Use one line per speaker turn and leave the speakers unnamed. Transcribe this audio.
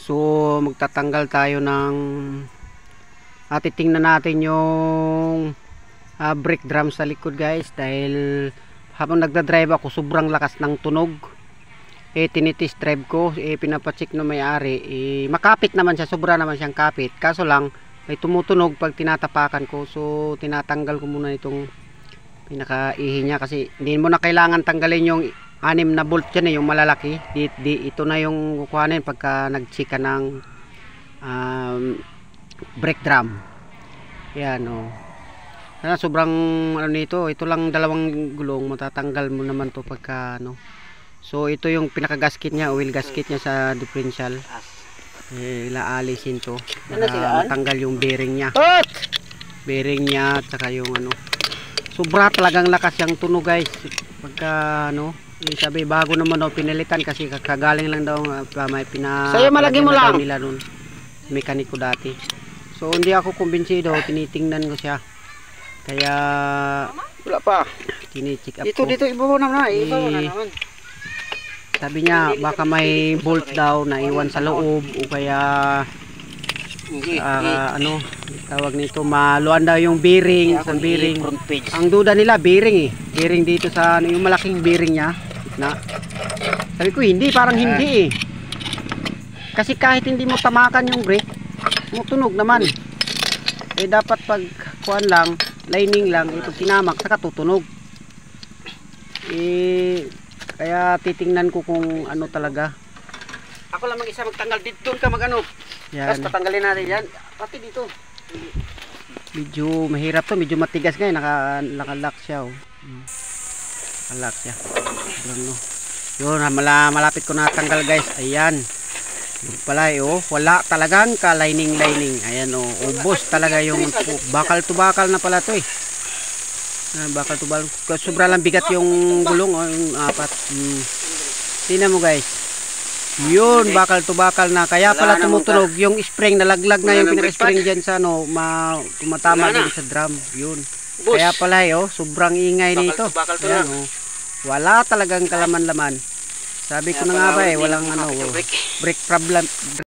So magtatanggal tayo ng titingnan natin yung brake drum sa likod guys, dahil habang nagdadrive ako sobrang lakas ng tunog. Tinitest drive ko, pinapacheck na may-ari, makapit naman siya, sobra naman siyang kapit, kaso lang may tumutunog pag tinatapakan ko. So tinatanggal ko muna itong pinakaihi niya, kasi hindi mo na kailangan tanggalin yung 6 na bolt dyan, yung malalaki. Ito na yung kukuhanin pagka nag-check ng brake drum. Yan o. Sobrang ano nito, ito lang 2 gulong, matatanggal mo naman to pagka ano. So ito yung pinaka gasket niya, oil gasket niya sa differential. Ilaalisin to para matanggal yung bearing niya. Bearing niya at saka yung ano. Sobra talagang lakas yung tunog guys. Pagka ano, sabi bago naman daw pinilitan kasi kagaling lang daw may Sa'yo malagay mo lang nila nun, mekaniko dati. So hindi ako kumbinsido, tinitingnan ko siya. Kaya wala pa. Tini-check up ko. Dito ibabaw naman, ibabaw na naman. Sabi niya baka may bolt daw na iwan sa loob o kaya ano tawag nito, maluan daw yung bearing. Ang bearing, ang duda nila bearing bearing dito sa ano, yung malaking bearing niya na. Sabi ko hindi, parang hindi kasi kahit hindi mo tamakan yung brake tunog naman. Dapat pag kuan lang, lining lang, ito tinamak saka tutunog. Kaya titingnan ko kung ano talaga. Ako lang mag-isa magtanggal dito, doon ka mag-ano. Tapos tatanggalin natin yan. Pati dito. Medyo mahirap to, medyo matigas ngayon, nakalock siya oh. Nakalock siya. No. Yun, malapit ko natanggal guys. Ayan. Yung pala oh, wala talagang ka-lining. Ayan oh, ubos talaga yung bakal to bakal na pala to eh. Bakal to bakal. Sobra lang bigat yung gulong oh, yung 4. Tingnan mo guys. Yun, bakal to bakal na. Kaya pala tumutunog yung spring, nalaglag na yung pinaka-spring dyan sa ano, tumatama din sa drum. Yun. Kaya pala oh, sobrang ingay nito. Ayan oh. Wala talagang kalaman-laman. Sabi ko na nga ba walang ano, brake problem.